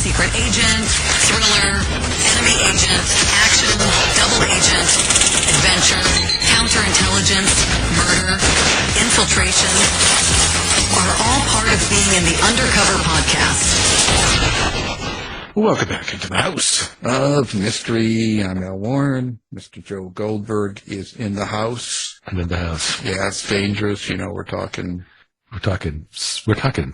secret agent, thriller, enemy agent, action, double agent, adventure, counterintelligence, murder, infiltration, are all part of being in the Undercover podcast. Welcome back into the house of mystery. I'm Al Warren. Mr. Joe Goldberg is in the house. I'm in the house. Yeah, it's dangerous. You know, we're talking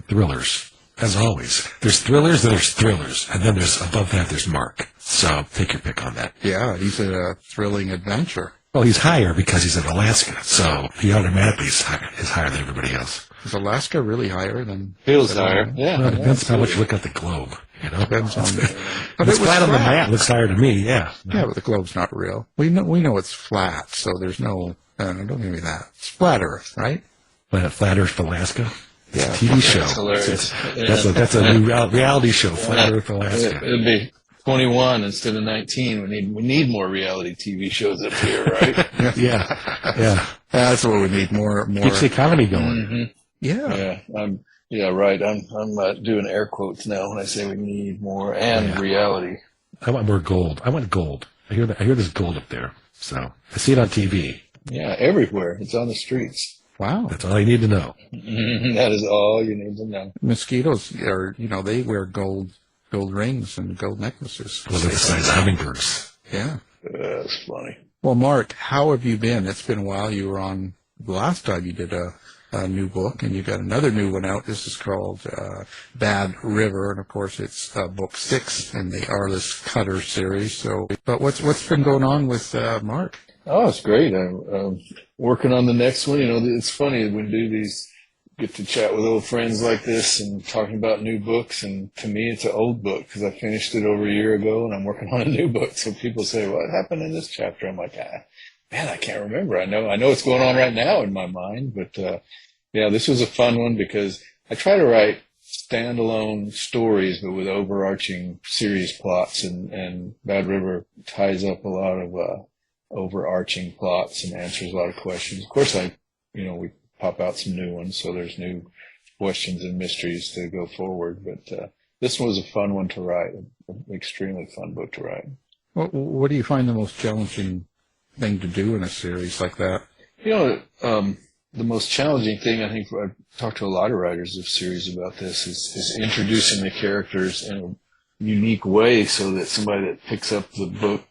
thrillers. As always, there's thrillers, then there's thrillers, and then there's above that there's Marc. So take your pick on that. Yeah, he's a thrilling adventure. Well, he's higher because he's in Alaska, so he automatically is higher than everybody else. Is Alaska really higher than? Feels higher. Yeah. Well, it depends on how much you look at the globe. You know, depends on. But it's flat on the map. Looks higher to me. Yeah. Yeah, but the globe's not real. We know it's flat, so there's no. Don't give me that. It's flat Earth, right? Flat Earth, Alaska. It's Yeah. a TV show. That's hilarious. That's a new reality show. Flat Earth, Alaska. It'd be 21 instead of 19. We need more reality TV shows up here, right? Yeah. That's what we need. More. Keeps the economy going. Mm-hmm. Yeah. Right. I'm doing air quotes now when I say we need more reality. I want more gold. I want gold. I hear there's gold up there. So I see it on TV. Yeah, everywhere. It's on the streets. Wow. That's all you need to know. That is all you need to know. Mosquitoes are, they wear gold rings and gold necklaces. Well, they're the size of hummingbirds. Yeah. That's funny. Well, Marc, how have you been? It's been a while. You were on the last time you did a new book, and you got another new one out. This is called Bad River, and of course it's book 6 in the Arliss Cutter series. But what's been going on with Marc? Oh, it's great. I'm working on the next one. It's funny when we do these, get to chat with old friends like this and talking about new books. And to me, it's an old book because I finished it over a year ago and I'm working on a new book. So people say, what happened in this chapter? I'm like, man, I can't remember. I know what's going on right now in my mind. But this was a fun one because I try to write standalone stories, but with overarching series plots. And Bad River ties up a lot of overarching plots and answers a lot of questions. Of course, we pop out some new ones, so there's new questions and mysteries to go forward. But this one was a fun one to write, an extremely fun book to write. What do you find the most challenging thing to do in a series like that? The most challenging thing, I think, I've talked to a lot of writers of series about this, is introducing the characters in a unique way so that somebody that picks up the book,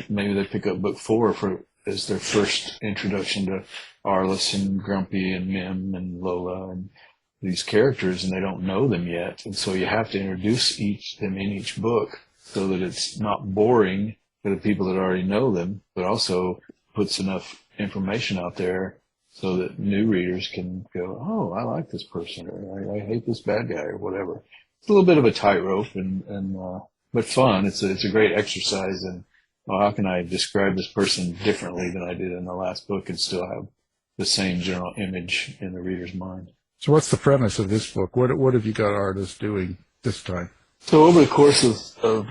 maybe they pick up book 4 as their first introduction to Arliss and Grumpy and Mim and Lola and these characters, and they don't know them yet. And so you have to introduce them in each book so that it's not boring for the people that already know them, but also puts enough information out there so that new readers can go, oh, I like this person, or I hate this bad guy, or whatever. It's a little bit of a tightrope, but fun. It's a great exercise, and how can I describe this person differently than I did in the last book and still have the same general image in the reader's mind? So what's the premise of this book? What have you got Arliss doing this time? So over the course of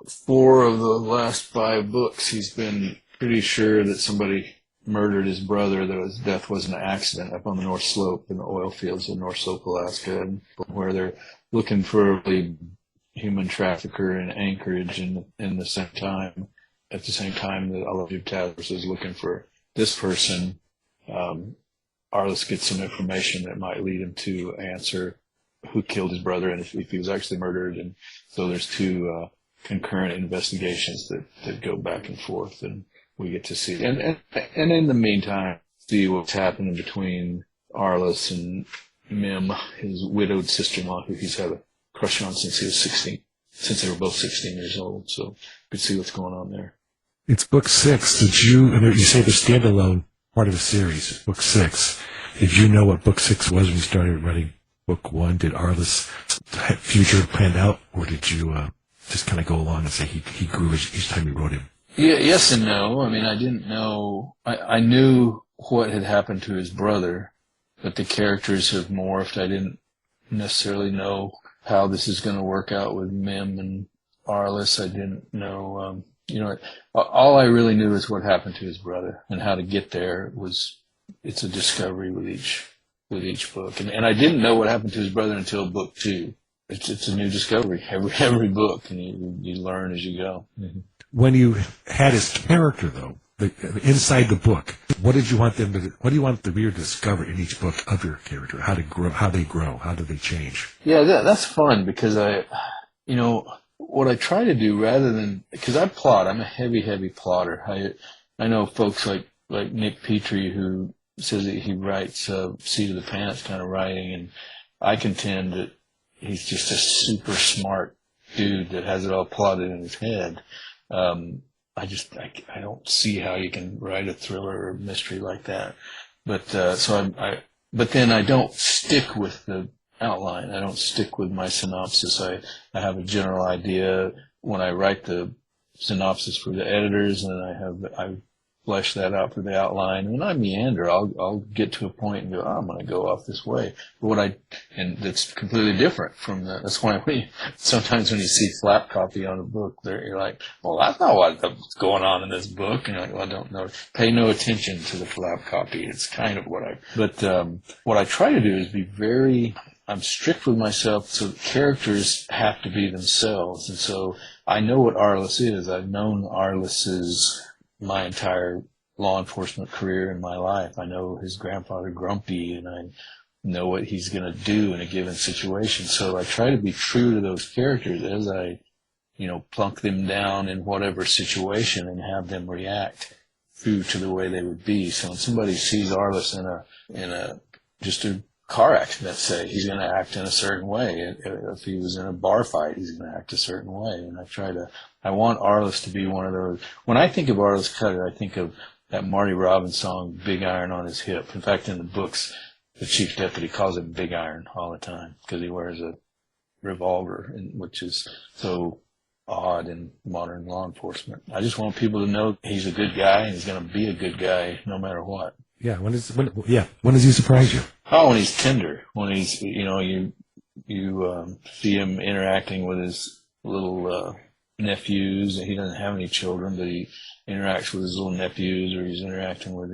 4 of the last 5 books, he's been pretty sure that somebody murdered his brother, that his death was an accident up on the North Slope in the oil fields in North Slope, Alaska, and where they're looking for a human trafficker in Anchorage at the same time that Oliver Tavers is looking for this person. Arliss gets some information that might lead him to answer who killed his brother and if he was actually murdered. And so there's 2 concurrent investigations that go back and forth, and we get to see. And in the meantime, see what's happening between Arliss and Mim, his widowed sister-in-law, who he's had a crush on since he was 16, since they were both 16 years old. So you could see what's going on there. It's book 6. You say the standalone part of the series, book 6. Did you know what book 6 was when you started writing book 1? Did Arliss' future planned out, or did you just kind of go along and say he grew each time you wrote him? Yeah, yes and no. I mean, I didn't know. I knew what had happened to his brother, but the characters have morphed. I didn't necessarily know how this is going to work out with Mim and Arliss. I didn't know. All I really knew is what happened to his brother, and how to get there it's a discovery with each book. And I didn't know what happened to his brother until book 2. it's a new discovery every book, and you learn as you go. Mm-hmm. When you had his character, though, inside the book, what do you want the reader to discover in each book of your character? How they grow, how do they change? Yeah, that's fun because what I try to do rather than, because I plot, I'm a heavy plotter. I know folks like Nick Petrie who says that he writes seat of the pants kind of writing, and I contend that he's just a super smart dude that has it all plotted in his head. I don't see how you can write a thriller or mystery like that. But but then I don't stick with the outline. I don't stick with my synopsis. I have a general idea when I write the synopsis for the editors, and I flesh that out for the outline. When I meander, I'll get to a point and go, oh, I'm going to go off this way. But and that's completely different from that's why sometimes when you see flap copy on a book, you're like, well, that's not what's going on in this book. And you're like, well, I don't know. Pay no attention to the flap copy. It's kind of what I try to do is I'm strict with myself, so the characters have to be themselves. And so I know what Arliss is. I've known Arliss's my entire law enforcement career in my life. I know his grandfather Grumpy, and I know what he's going to do in a given situation. So I try to be true to those characters as I, plunk them down in whatever situation and have them react true to the way they would be. So when somebody sees Arliss in a just a car accident, say, he's going to act in a certain way. If he was in a bar fight, he's going to act a certain way. And I want Arliss to be one of those. When I think of Arliss Cutter, I think of that Marty Robbins song, Big Iron on His Hip. In fact, in the books, the chief deputy calls it Big Iron all the time because he wears a revolver, which is so odd in modern law enforcement. I just want people to know he's a good guy, and he's going to be a good guy no matter what. Yeah. When does he surprise you? Oh, when he's tender, when he's, you see him interacting with his little nephews. He doesn't have any children, but he interacts with his little nephews, or he's interacting with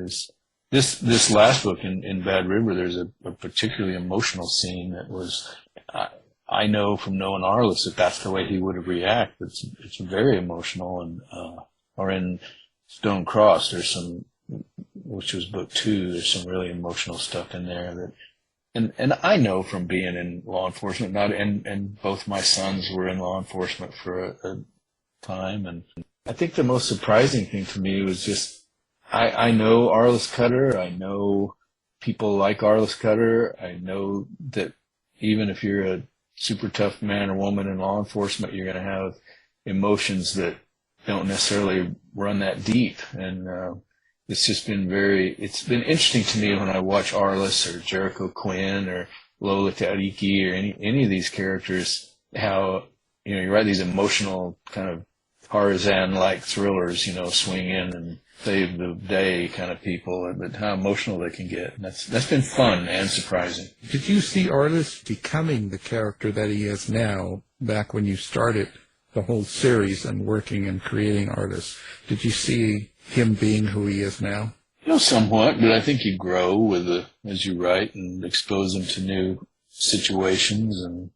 this last book in Bad River. There's a particularly emotional scene that was, I know from knowing Arliss that that's the way he would have reacted. It's very emotional, and or in Stone Cross, there's some, which was book 2, there's some really emotional stuff in there and I know from being in law enforcement, and both my sons were in law enforcement for a time, and I think the most surprising thing to me was just, I know Arliss Cutter, I know people like Arliss Cutter, I know that even if you're a super tough man or woman in law enforcement, you're going to have emotions that don't necessarily run that deep, and it's just been it's been interesting to me when I watch Arliss or Jericho Quinn or Lola Tariki or any of these characters, how, you write these emotional kind of Tarzan-like thrillers, swing in and save the day kind of people, but how emotional they can get. And that's been fun and surprising. Did you see Arliss becoming the character that he is now back when you started the whole series and working and creating Arliss? Did you see him being who he is now? Somewhat, but I think you grow as you write and expose him to new situations. And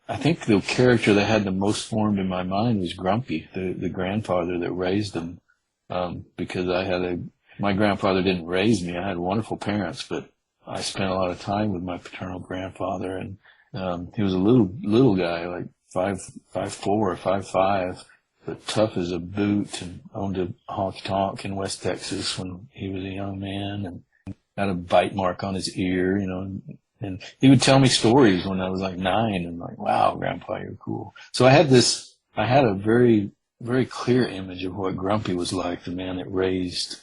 I think the character that had the most formed in my mind was Grumpy, the grandfather that raised him. Because my grandfather didn't raise me. I had wonderful parents, but I spent a lot of time with my paternal grandfather, and he was a little guy, like 5'4" or 5'5", but tough as a boot, and owned a honky-tonk in West Texas when he was a young man, and had a bite mark on his ear, and he would tell me stories when I was like 9, and like, wow, Grandpa, you're cool. So I had a very, very clear image of what Grumpy was like, the man that raised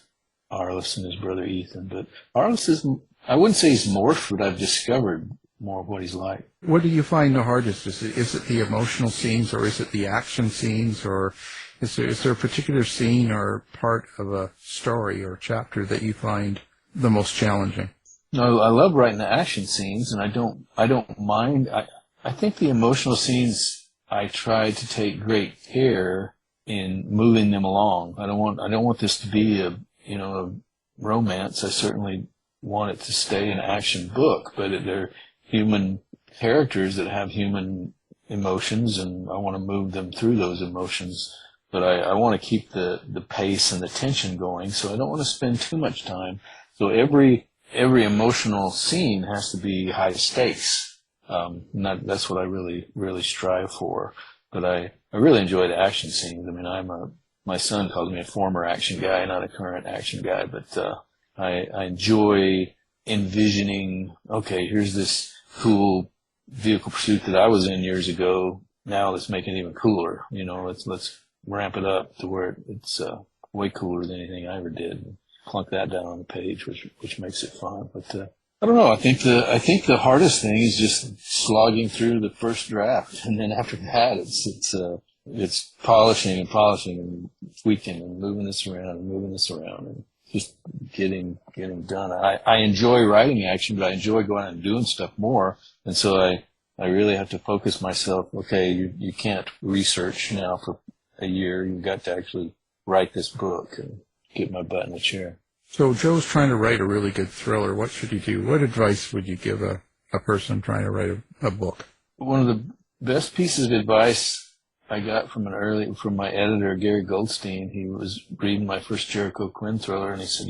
Arliss and his brother Ethan. But Arliss I wouldn't say he's morphed, but I've discovered more of what he's like. What do you find the hardest? Is it the emotional scenes, or is it the action scenes, or is there a particular scene or part of a story or chapter that you find the most challenging? No, I love writing the action scenes, and I don't mind. I think the emotional scenes, I try to take great care in moving them along. I don't want this to be a romance. I certainly want it to stay an action book, but they're human characters that have human emotions, and I want to move them through those emotions. But I want to keep the pace and the tension going, so I don't want to spend too much time. So every emotional scene has to be high stakes. That's what I really strive for. But I really enjoy the action scenes. I mean, my son calls me a former action guy, not a current action guy, but I enjoy envisioning, okay, here's this cool vehicle pursuit that I was in years ago. Now let's make it even cooler. Let's ramp it up to where it's way cooler than anything I ever did. Plunk that down on the page, which makes it fun. But I don't know. I think the hardest thing is just slogging through the first draft, and then after that, it's polishing and tweaking and moving this around and just getting done. I enjoy writing action, but I enjoy going out and doing stuff more, and so I really have to focus myself. Okay, you can't research now for a year. You've got to actually write this book and get my butt in the chair. So Joe's trying to write a really good thriller. What should he do? What advice would you give a person trying to write a book? One of the best pieces of advice I got from my editor, Gary Goldstein. He was reading my first Jericho Quinn thriller, and he said,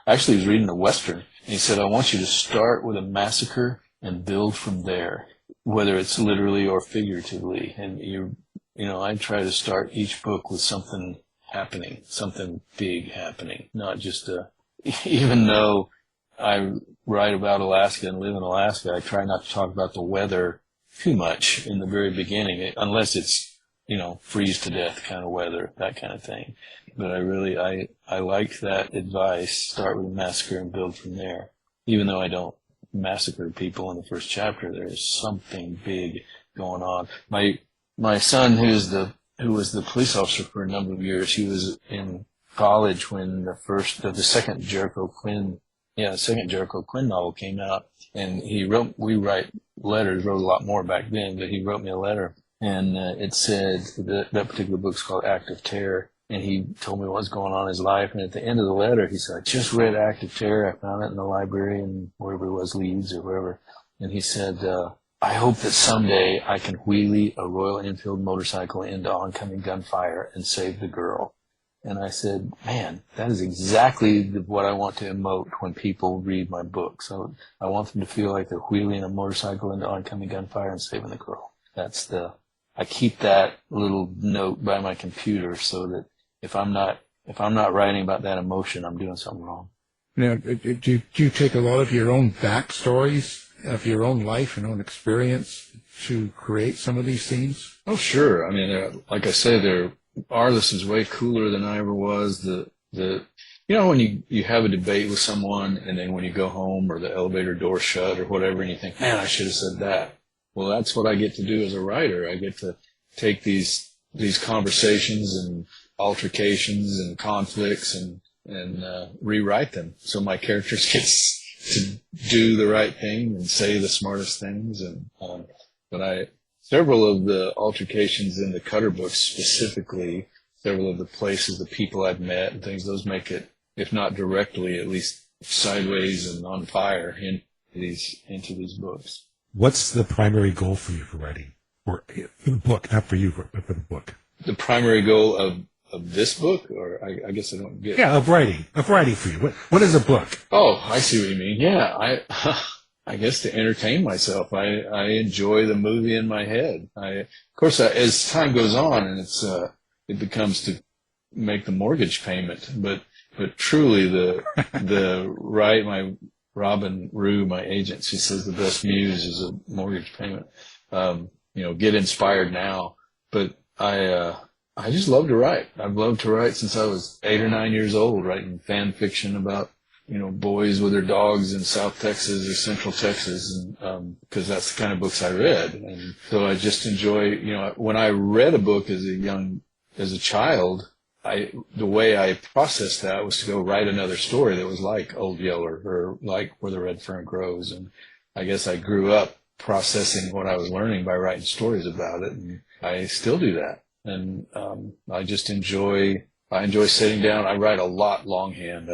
actually he was reading a Western, and he said, I want you to start with a massacre and build from there, whether it's literally or figuratively. And I try to start each book with something happening, something big happening, not just even though I write about Alaska and live in Alaska, I try not to talk about the weather too much in the very beginning, unless it's, freeze to death kind of weather, that kind of thing. But I like that advice, start with a massacre and build from there. Even though I don't massacre people in the first chapter, there's something big going on. My son, who was the police officer for a number of years, he was in college when the second Jericho Quinn novel came out, and we wrote a lot more back then, but he wrote me a letter, and it said that particular book's called Act of Terror, and he told me what was going on in his life, and at the end of the letter, he said, I just read Act of Terror, I found it in the library in wherever it was, Leeds or wherever, and he said, I hope that someday I can wheelie a Royal Enfield motorcycle into oncoming gunfire and save the girl. And I said, man, that is exactly what I want to emote when people read my book. So I want them to feel like they're wheeling a motorcycle into oncoming gunfire and saving the girl. I keep that little note by my computer so that if I'm not writing about that emotion, I'm doing something wrong. Now, do you take a lot of your own backstories of your own life and own experience to create some of these scenes? Oh, sure. I mean, like I say, Arliss is way cooler than I ever was. When you have a debate with someone, and then when you go home or the elevator door shut or whatever, and you think, man, I should have said that. Well, that's what I get to do as a writer. I get to take these conversations and altercations and conflicts and rewrite them. So my characters get to do the right thing and say the smartest things. But several of the altercations in the Cutter books specifically, several of the places, the people I've met and things, those make it, if not directly, at least sideways and on fire into these books. What's the primary goal for you for writing? Or for the book, not for you, but for the book. The primary goal of this book? Or I guess I don't get it. Yeah, of writing for you. What is a book? Oh, I see what you mean. Yeah, I guess to entertain myself. I enjoy the movie in my head. Of course, as time goes on, and it becomes to make the mortgage payment. But truly, my Robin Rue, my agent, she says the best muse is a mortgage payment. Get inspired now. But I just love to write. I've loved to write since I was 8 or 9 years old, writing fan fiction about boys with their dogs in South Texas or Central Texas, and because that's the kind of books I read. And so I just enjoy, when I read a book as a child, the way I processed that was to go write another story that was like Old Yeller or like Where the Red Fern Grows. And I guess I grew up processing what I was learning by writing stories about it, and I still do that. And I just enjoy sitting down. I write a lot longhand.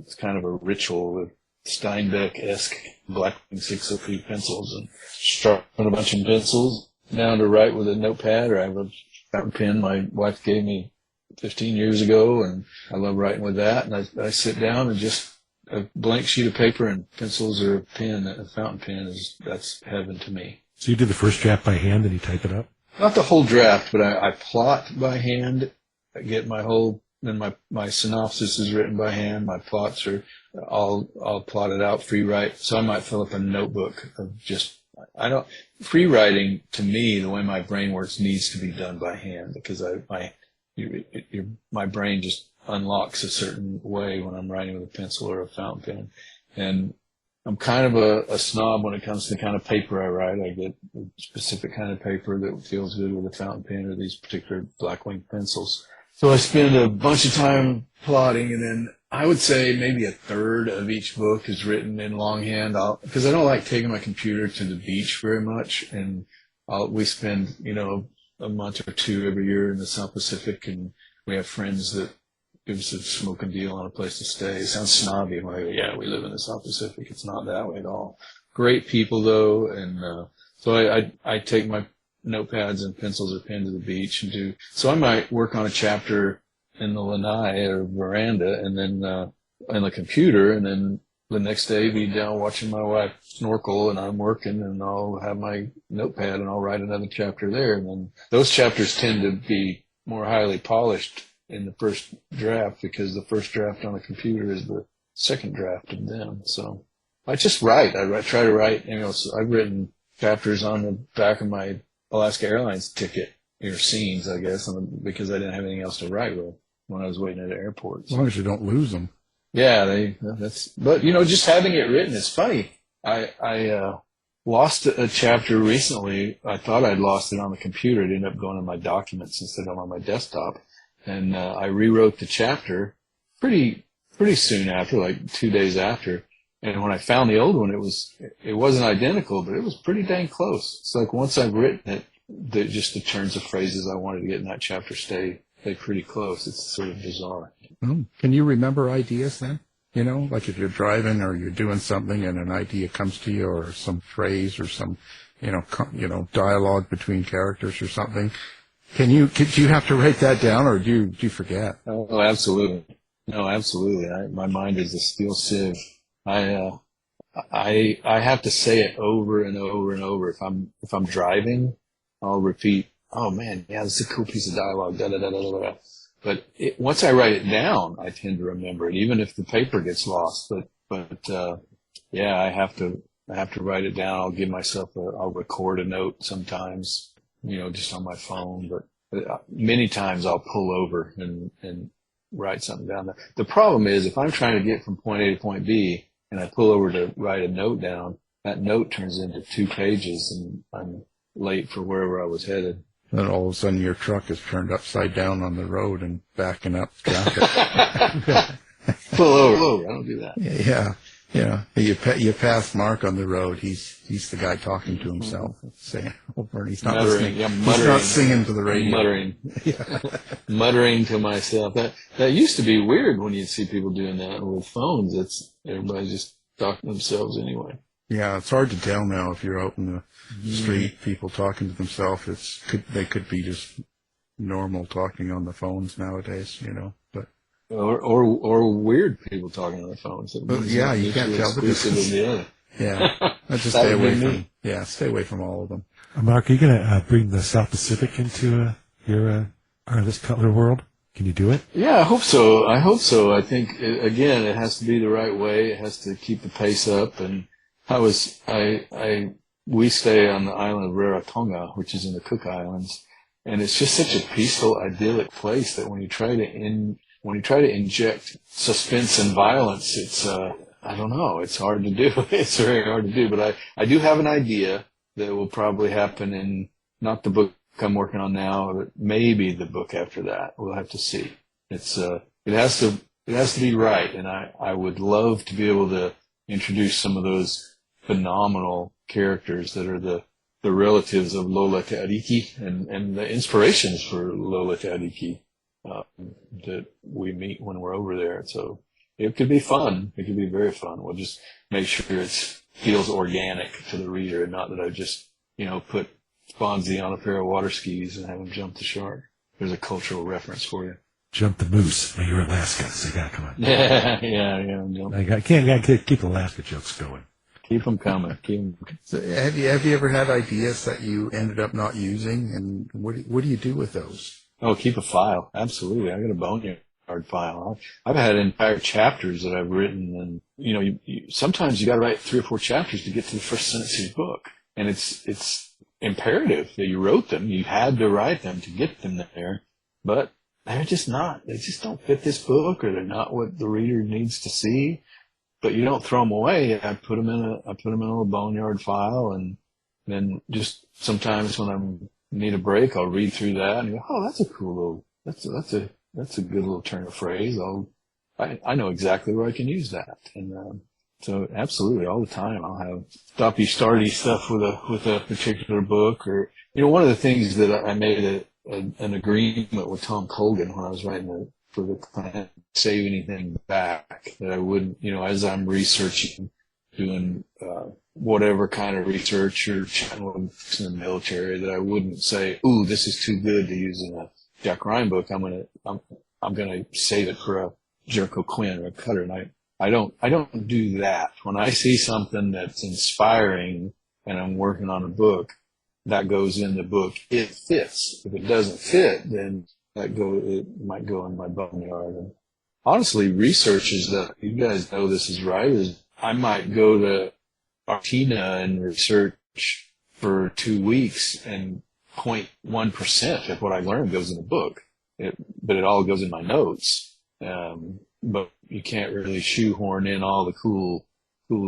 It's kind of a ritual Steinbeck-esque Blackwing 603 pencils and sharpen a bunch of pencils down to write with a notepad, or I have a fountain pen my wife gave me 15 years ago, and I love writing with that. And I sit down and just a blank sheet of paper and pencils or a pen, a fountain pen, that's heaven to me. So you did the first draft by hand and you type it up? Not the whole draft, but I plot by hand. I get my whole, then my synopsis is written by hand. My plots are all plotted out, free write. So I might fill up a notebook of just, free writing to me, the way my brain works, needs to be done by hand, because my brain just unlocks a certain way when I'm writing with a pencil or a fountain pen. And I'm kind of a snob when it comes to the kind of paper I write. I get a specific kind of paper that feels good with a fountain pen or these particular Blackwing pencils. So I spend a bunch of time plotting, and then I would say maybe a third of each book is written in longhand, because I don't like taking my computer to the beach very much. And we spend, a month or two every year in the South Pacific, and we have friends that give us a smoking deal on a place to stay. It sounds snobby when I go, yeah, we live in the South Pacific. It's not that way at all. Great people, though, and so I take my notepads and pencils or pen to the beach and so I might work on a chapter in the lanai or veranda, and then on the computer, and then the next day be down watching my wife snorkel, and I'm working, and I'll have my notepad and I'll write another chapter there. And then those chapters tend to be more highly polished in the first draft, because the first draft on a computer is the second draft of them. So I just write. I try to write. So I've written chapters on the back of my Alaska Airlines ticket, or scenes, I guess, because I didn't have anything else to write with when I was waiting at the airport. As long as you don't lose them. Yeah, but just having it written is funny. I lost a chapter recently. I thought I'd lost it on the computer. It ended up going in my documents instead of on my desktop. And I rewrote the chapter pretty soon after, like 2 days after. And when I found the old one, it wasn't identical, but it was pretty dang close. It's like once I've written it, just the turns of phrases I wanted to get in that chapter stay pretty close. It's sort of bizarre. Can you remember ideas then? Like if you're driving or you're doing something and an idea comes to you, or some phrase or some, dialogue between characters or something. Do you have to write that down, or do you forget? Oh, absolutely. No, absolutely. My mind is a steel sieve. I have to say it over and over and over. If I'm driving, I'll repeat, "Oh man, yeah, this is a cool piece of dialogue." Da da da da da da. But once I write it down, I tend to remember it, even if the paper gets lost. But yeah, I have to write it down. I'll give myself I'll record a note sometimes, just on my phone. But many times I'll pull over and write something down. The problem is, if I'm trying to get from point A to point B and I pull over to write a note down, that note turns into 2 pages, and I'm late for wherever I was headed. Then all of a sudden your truck is turned upside down on the road and backing up traffic. Pull over. I don't do that. Yeah. You pass Marc on the road. He's the guy talking to himself, saying over, and he's not listening. Yeah, he's not singing to the radio. Muttering to myself. That used to be weird when you'd see people doing that with phones. Everybody's just talking to themselves anyway. Yeah, it's hard to tell now if you're out in the street, people talking to themselves. They could be just normal talking on the phones nowadays, But or weird people talking on the phones. Yeah, you can't tell the difference. Yeah, let's just stay away from. Yeah, stay away from all of them. Marc, are you going to bring the South Pacific into your Arliss Cutter world? Can you do it? Yeah, I hope so. I think it has to be the right way. It has to keep the pace up. And we stay on the island of Rarotonga, which is in the Cook Islands, and it's just such a peaceful, idyllic place that when you try to inject suspense and violence, it's I don't know, it's hard to do. It's very hard to do, but I do have an idea that will probably happen in not the book I'm working on now, but maybe the book after that. We'll have to see. It has to be right, and I would love to be able to introduce some of those phenomenal characters that are the relatives of Lola Te Ariki and the inspirations for Lola Te Ariki that we meet when we're over there. So it could be fun. It could be very fun. We'll just make sure it feels organic to the reader, and not that I just, put Fonzie on a pair of water skis and have him jump the shark. There's a cultural reference for you. Jump the moose. Well, you're Alaska, so you got to come on. Yeah. I can't keep Alaska jokes going. Keep them coming. So have you ever had ideas that you ended up not using, and what do you do with those? Oh, keep a file. Absolutely. I got a Boneyard File. I've had entire chapters that I've written, and sometimes you got to write 3 or 4 chapters to get to the first sentence of your book, and it's imperative that you wrote them. You had to write them to get them there, but they're just not. They just don't fit this book, or they're not what the reader needs to see. But you don't throw them away. I put them in a little Boneyard File, and then just sometimes when I need a break, I'll read through that and go, oh, that's a cool little, that's a good little turn of phrase. I know exactly where I can use that. And so absolutely all the time I'll have stoppy-starty stuff with a particular book. Or one of the things that I made an agreement with Tom Colgan when I was writing for the client, save anything back, that I wouldn't, as I'm researching, doing whatever kind of research or chatting with folks in the military, that I wouldn't say, ooh, this is too good to use in a Jack Ryan book. I'm gonna save it for a Jericho Quinn or a Cutter. And I don't do that. When I see something that's inspiring and I'm working on a book, that goes in the book. It fits. If it doesn't fit, then it might go in my Boneyard. And honestly, research is that, you guys know this is right, is I might go to Argentina and research for 2 weeks, and 0.1% of what I learned goes in the book. But it all goes in my notes. But you can't really shoehorn in all the cool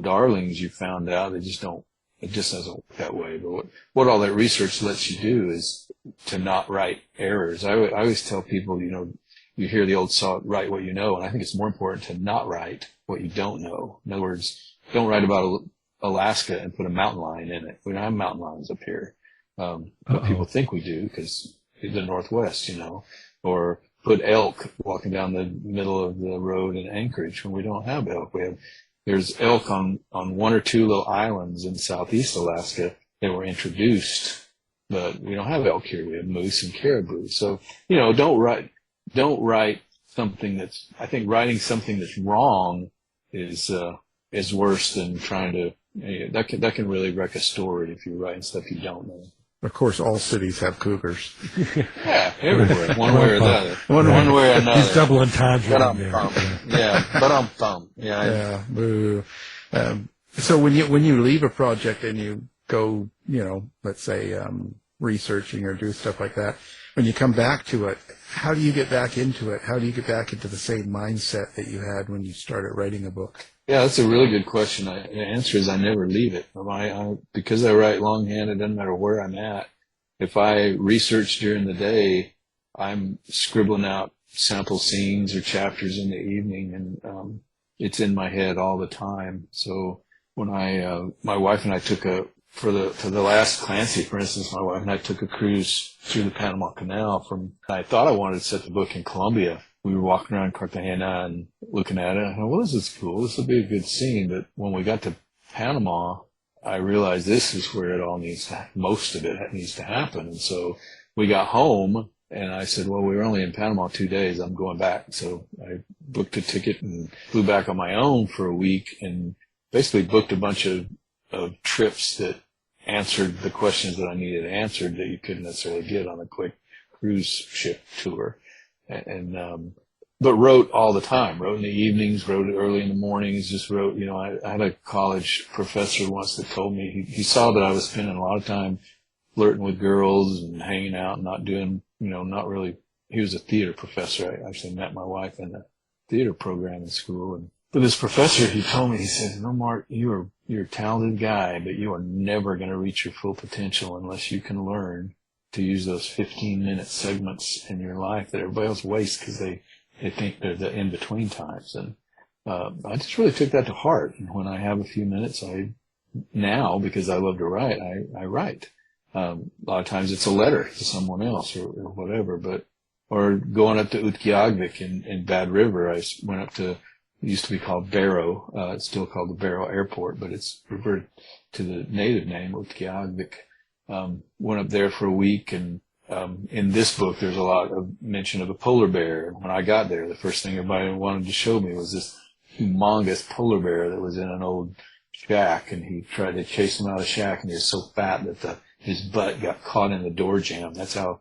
darlings you found out. It just doesn't work that way. But what all that research lets you do is to not write errors. I always tell people, you hear the old saw, write what you know, and I think it's more important to not write what you don't know. In other words, don't write about Alaska and put a mountain lion in it. We don't have mountain lions up here. But people think we do because the Northwest, or put elk walking down the middle of the road in Anchorage when we don't have elk. There's elk on 1 or 2 little islands in southeast Alaska that were introduced, but we don't have elk here. We have moose and caribou. So, don't write something I think writing something that's wrong is worse than trying to, that can really wreck a story if you're writing stuff you don't know. Of course, all cities have cougars. Yeah, everywhere, one way or the other. One way or another. He's doubling time right there. Yeah, but I'm thumbed. Yeah, boo. So when you leave a project and you go, let's say researching or do stuff like that, when you come back to it, how do you get back into it? How do you get back into the same mindset that you had when you started writing a book? Yeah, that's a really good question. The answer is I never leave it. Because I write longhand, it doesn't matter where I'm at. If I research during the day, I'm scribbling out sample scenes or chapters in the evening, and it's in my head all the time. So when my wife and I for the last Clancy, for instance, my wife and I took a cruise through the Panama Canal I thought I wanted to set the book in Colombia. We were walking around Cartagena and looking at it. I thought, well, this is cool. This will be a good scene. But when we got to Panama, I realized this is where most of it needs to happen. And so we got home, and I said, well, we were only in Panama 2 days. I'm going back. So I booked a ticket and flew back on my own for a week, and basically booked a bunch of trips that answered the questions that I needed answered that you couldn't necessarily get on a quick cruise ship tour. But wrote all the time, wrote in the evenings, wrote early in the mornings, just wrote, I had a college professor once that told me, he saw that I was spending a lot of time flirting with girls and hanging out and not doing, not really, he was a theater professor. I actually met my wife in a theater program in school. But this professor, he told me, he said, Marc, you're a talented guy, but you are never going to reach your full potential unless you can learn to use those 15-minute segments in your life that everybody else wastes because they think they're the in-between times. And I just really took that to heart. And when I have a few minutes, now, because I love to write, I write. A lot of times it's a letter to someone else or whatever. Or going up to Inupiaq in Bad River, I went up to used to be called Barrow. It's still called the Barrow Airport, but it's reverted to the native name, Utqiagvik. Went up there for a week, and in this book, there's a lot of mention of a polar bear. And when I got there, the first thing everybody wanted to show me was this humongous polar bear that was in an old shack, and he tried to chase him out of the shack, and he was so fat that his butt got caught in the door jamb. That's how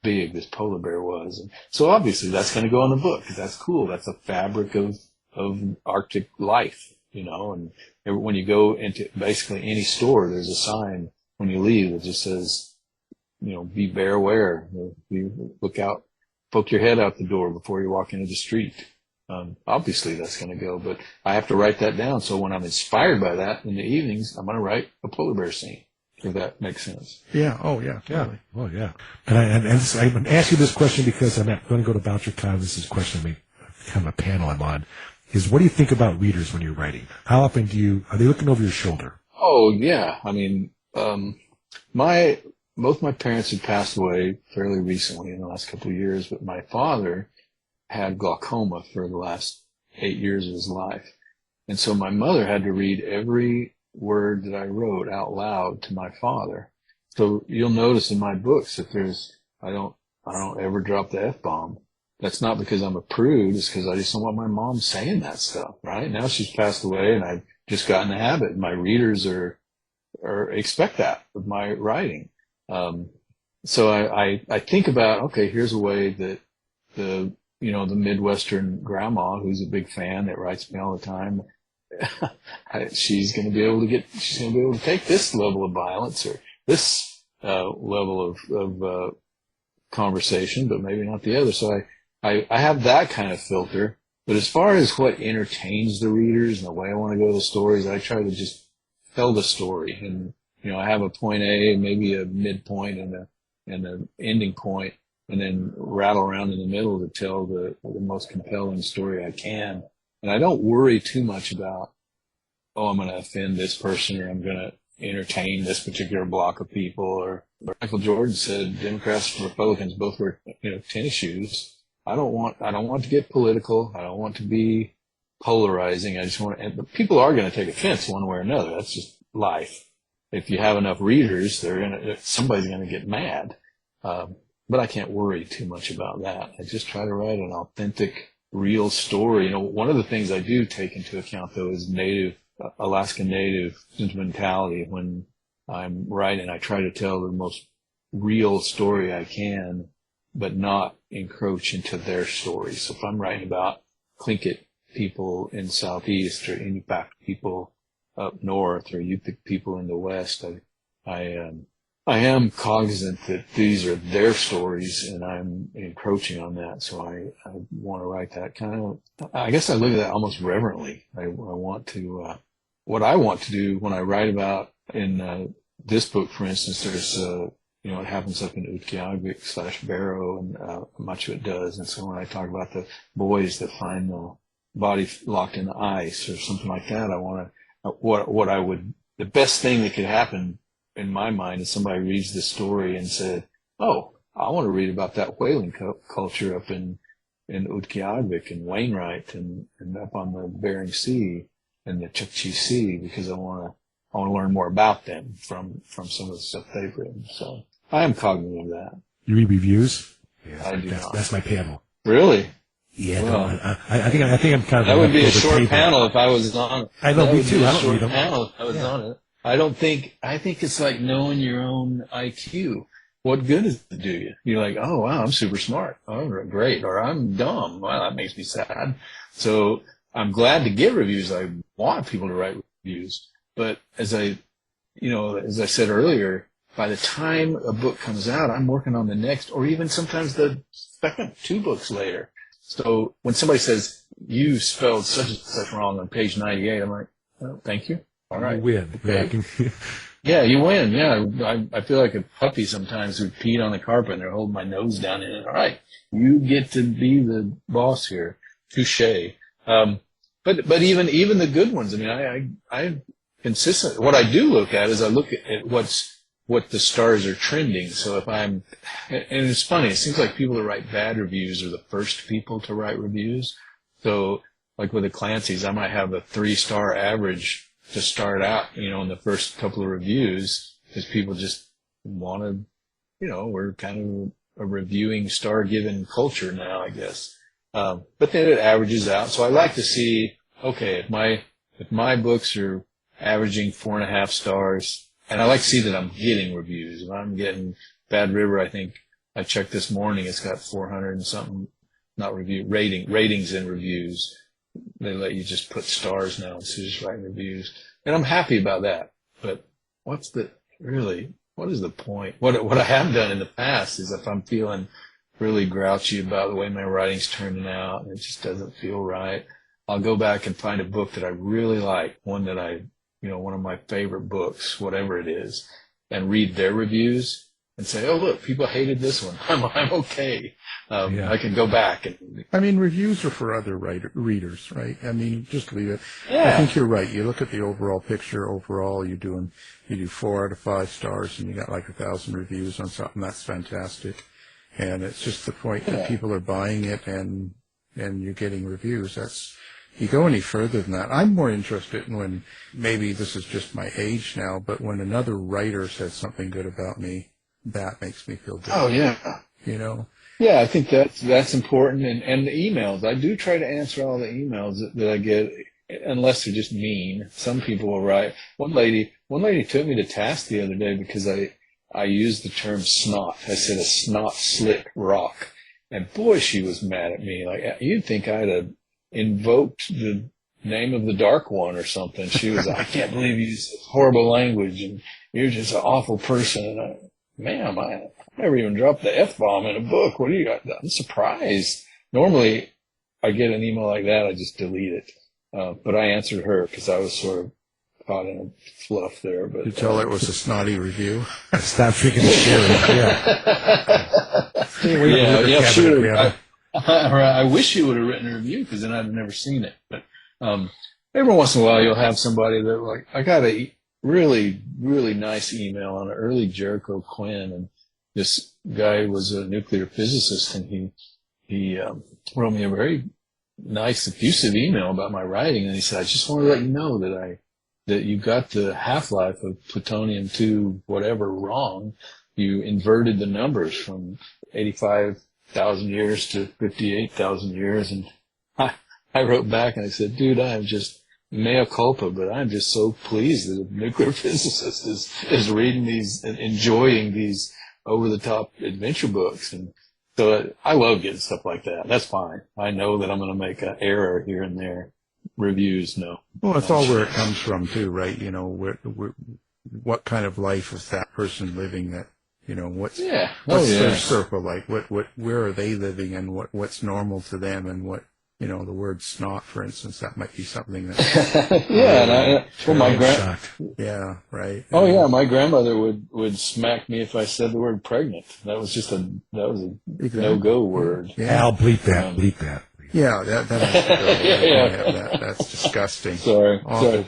big this polar bear was. And so obviously that's going to go in the book, because that's cool. That's a fabric of Arctic life, you know. And when you go into basically any store, there's a sign when you leave that just says, you know, be bear aware. You look out, poke your head out the door before you walk into the street. Obviously that's going to go, but I have to write that down. So when I'm inspired by that in the evenings, I'm going to write a polar bear scene, if that makes sense. Yeah. Oh, yeah. Yeah. Totally. Oh, yeah. And I'm going to ask you this question because I'm going to go to BoucherCon. This is a question, kind of a panel I'm on, is what do you think about readers when you're writing? How often are they looking over your shoulder? Oh, yeah. I mean, both my parents had passed away fairly recently in the last couple of years, but my father had glaucoma for the last 8 years of his life. And so my mother had to read every word that I wrote out loud to my father. So you'll notice in my books that I don't ever drop the F-bomb. That's not because I'm a prude. It's because I just don't want my mom saying that stuff, right? Now she's passed away, and I've just gotten the habit. My readers expect that of my writing. So I think about, okay, here's a way that the Midwestern grandma, who's a big fan that writes me all the time, she's going to be able to take this level of violence or this level of conversation, but maybe not the other. So I have that kind of filter. But as far as what entertains the readers and the way I want to go to the stories, I try to just tell the story. And, you know, I have a point A, maybe a midpoint and an ending point, and then rattle around in the middle to tell the most compelling story I can. And I don't worry too much about, I'm going to offend this person, or I'm going to entertain this particular block of people. Or Michael Jordan said, Democrats and Republicans both wear, tennis shoes. I don't want to get political. I don't want to be polarizing. I just but people are going to take offense one way or another. That's just life. If you have enough readers, somebody's going to get mad. But I can't worry too much about that. I just try to write an authentic, real story. One of the things I do take into account, though, is Alaska Native sentimentality. When I'm writing, I try to tell the most real story I can, but not encroach into their story. So if I'm writing about Tlingit people in Southeast, or Inupiaq people up north, or Yupik people in the West, I am cognizant that these are their stories, and I'm encroaching on that. So I want to write that kind of, I guess I look at that almost reverently. I want to, what I want to do when I write about in this book, for instance, there's, it happens up in Utqiagvik / Barrow, and much of it does. And so when I talk about the boys that find the body locked in the ice or something like that, I want to, the best thing that could happen in my mind is somebody reads this story and said, oh, I want to read about that whaling culture up in Utqiagvik and Wainwright and up on the Bering Sea and the Chukchi Sea, because I want to learn more about them from some of the stuff they've written. So I am cognizant of that. You read reviews? Yeah, I do not. That's my panel. Really? Yeah, well, no, I think I'm kind of. That would be a short panel if I was on it. I know, me too. I don't read them. Panel if I was on it. I think it's like knowing your own IQ. What good does it do you? You're like, oh wow, I'm super smart. Oh great. Or I'm dumb. Well, that makes me sad. So I'm glad to get reviews. I want people to write reviews. But as I said earlier, by the time a book comes out, I'm working on the next, or even sometimes the second 2 books later. So when somebody says, you spelled such and such wrong on page 98, I'm like, oh, thank you. All right. You win. Okay. Yeah, you win. Yeah. I feel like a puppy sometimes who peed on the carpet and they're holding my nose down in it. All right. You get to be the boss here. Touche. But even the good ones, I mean, I consistent. What I do look at is I look at what the stars are trending. So if and it's funny, it seems like people that write bad reviews are the first people to write reviews. So like with the Clancy's, I might have a 3-star average to start out, in the first couple of reviews, because people just want to, we're kind of a reviewing star-given culture now, I guess. But then it averages out. So I like to see, okay, if my books are averaging 4.5 stars, and I like to see that I'm getting reviews. If I'm getting Bad River, I think I checked this morning, it's got 400 and something, not ratings and reviews. They let you just put stars now instead of just writing reviews. And I'm happy about that. But what is the point? What I have done in the past is if I'm feeling really grouchy about the way my writing's turning out and it just doesn't feel right, I'll go back and find a book that I really like, one that one of my favorite books, whatever it is, and read their reviews and say, oh, look, people hated this one. I'm okay. I can go back. Reviews are for other readers, right? Just leave it. Yeah. I think you're right. You look at the overall picture. Overall, you do 4 out of 5 stars, and you got like 1,000 reviews on something. That's fantastic. And it's just the point that people are buying it, and you're getting reviews. You go any further than that. I'm more interested in when, maybe this is just my age now, but when another writer says something good about me, that makes me feel good. Oh, yeah. Yeah, I think that's important. And the emails, I do try to answer all the emails that I get, unless they're just mean. Some people will write. One lady took me to task the other day because I used the term snot. I said a snot slit rock. And boy, she was mad at me. Like, you'd think I'd have invoked the name of the Dark One or something. She was, I can't believe you use horrible language and you're just an awful person. And ma'am, I never even dropped the F-bomb in a book. What do you got? I'm surprised. Normally, I get an email like that, I just delete it. But I answered her because I was sort of caught in a fluff there. But you tell her it was a snotty review. Stop freaking scary. Yeah. I wish you would have written a review because then I'd have never seen it. But every once in a while, you'll have somebody that like, I got a really, really nice email on an early Jericho Quinn, and this guy was a nuclear physicist, and he wrote me a very nice, effusive email about my writing, and he said, I just want to let you know that you got the half-life of plutonium-2 whatever wrong. You inverted the numbers from 85,000 years to 58,000 years. And I wrote back and I said, dude, I am just mea culpa, but I'm just so pleased that a nuclear physicist is reading these and enjoying these over-the-top adventure books. And so I love getting stuff like that. That's fine. I know that I'm going to make an error here and there. Reviews, no. Well, it's all where it comes from, too, right? What kind of life is that person living that, what's their circle like? Where are they living, and what's normal to them, and what, the word snot, for instance, that might be something that. Yeah, right. Oh yeah, my grandmother would smack me if I said the word pregnant. That was a no-go word. Yeah, I'll bleep that. Yeah, that's disgusting. Sorry.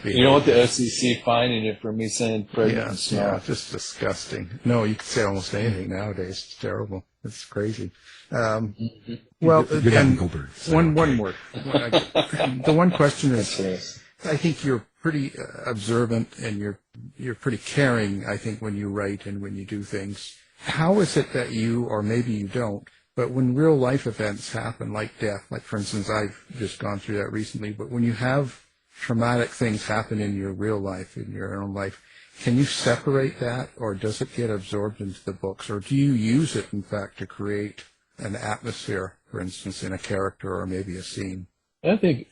You don't want the SEC fining you for me saying pregnant and snot. Yeah, just disgusting. No, you can say almost anything nowadays. It's terrible. It's crazy. Well, and one more. The one question is, I think you're pretty observant, and you're pretty caring, I think, when you write and when you do things. How is it that you, or maybe you don't, but when real life events happen, like death, like for instance, I've just gone through that recently, but when you have traumatic things happen in your real life, in your own life, can you separate that, or does it get absorbed into the books, or do you use it, in fact, to create an atmosphere, for instance, in a character or maybe a scene? I think,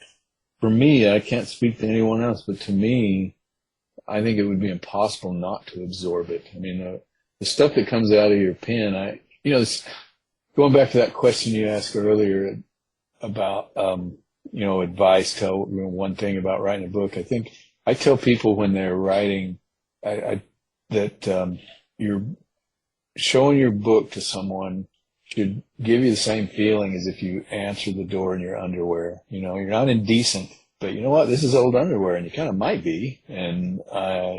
for me, I can't speak to anyone else, but to me, I think it would be impossible not to absorb it. I mean, the stuff that comes out of your pen, going back to that question you asked earlier about, advice, tell one thing about writing a book. I think I tell people when they're writing that you're showing your book to someone should give you the same feeling as if you answer the door in your underwear. You're not indecent, but you know what? This is old underwear, and you kind of might be, and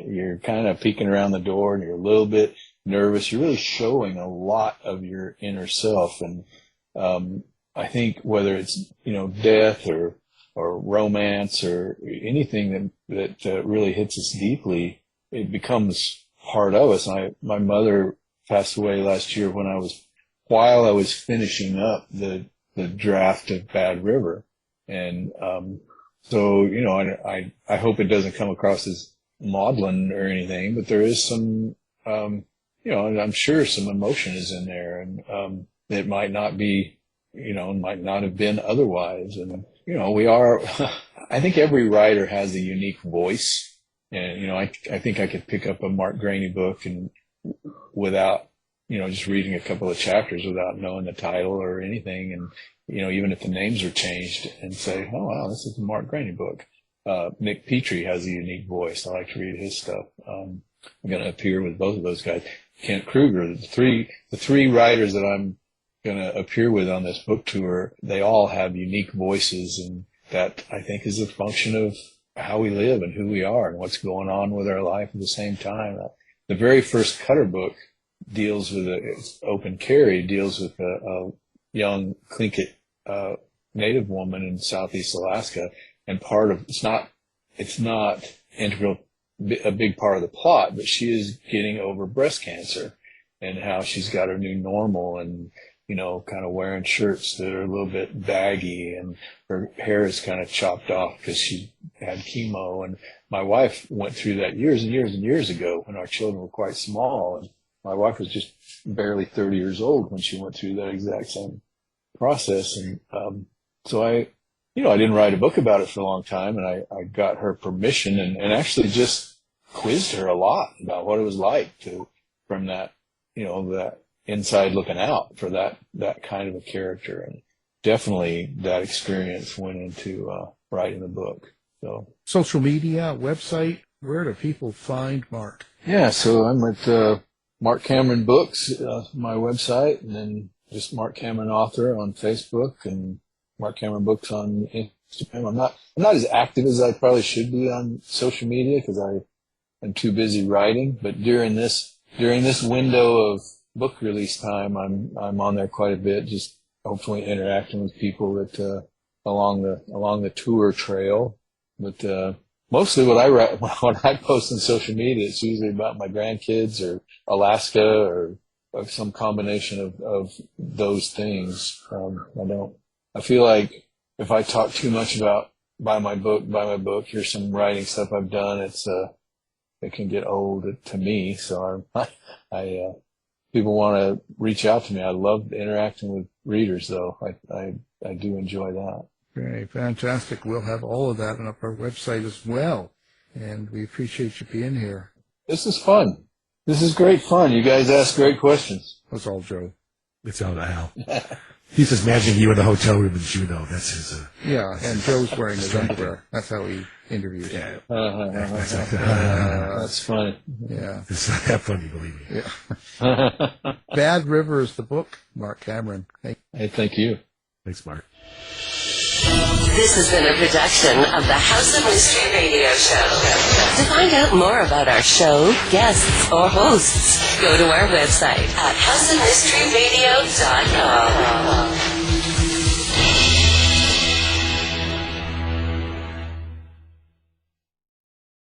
you're kind of peeking around the door, and you're a little bit nervous. You're really showing a lot of your inner self. And I think whether it's, death or romance or anything that really hits us deeply, it becomes part of us. My mother passed away last year while I was finishing up the draft of Bad River. And, so, I hope it doesn't come across as maudlin or anything, but there is some, I'm sure some emotion is in there, and, it might not be, might not have been otherwise. And, I think every writer has a unique voice. And, I think I could pick up a Marc Graney book and without, just reading a couple of chapters without knowing the title or anything. And, even if the names are changed, and say, oh, wow, this is a Marc Graney book. Nick Petrie has a unique voice. I like to read his stuff. I'm going to appear with both of those guys. Kent Kruger, the three writers that I'm going to appear with on this book tour, they all have unique voices, and that I think is a function of how we live and who we are and what's going on with our life at the same time. The very first Cutter book deals with Open Carry, deals with a young Tlingit Native woman in Southeast Alaska, and it's not integral, a big part of the plot, but she is getting over breast cancer and how she's got her new normal, and kind of wearing shirts that are a little bit baggy, and her hair is kind of chopped off because she had chemo. And my wife went through that years and years and years ago when our children were quite small, and my wife was just barely 30 years old when she went through that exact same process. And so I didn't write a book about it for a long time, and I got her permission and actually just quizzed her a lot about what it was like from that, that inside looking out for that kind of a character. And definitely that experience went into writing the book. So social media, website, where do people find Marc? Yeah, so I'm at Marc Cameron Books, my website, and then just Marc Cameron Author on Facebook, and Marc Cameron Books on Instagram. I'm not as active as I probably should be on social media because I'm too busy writing. But during this window of book release time, I'm on there quite a bit, just hopefully interacting with people that along the tour trail. But mostly when I post on social media, it's usually about my grandkids or Alaska or some combination of those things. I feel like if I talk too much about buy my book, here's some writing stuff I've done, it can get old to me. So people want to reach out to me. I love interacting with readers, though. I do enjoy that. Okay, fantastic. We'll have all of that on our website as well. And we appreciate you being here. This is fun. This is great fun. You guys ask great questions. That's all Joe. It's all Al. He's just imagining you in the hotel room in Juneau. That's his... Yeah, and Joe's wearing his underwear. That's how he interviewed him. That's funny. Yeah. It's not that funny, believe me. Yeah. Bad River is the book, Marc Cameron. Hey, thank you. Thanks, Marc. This has been a production of the House of Mystery Radio Show. To find out more about our show, guests, or hosts, go to our website at houseofmysteryradio.com.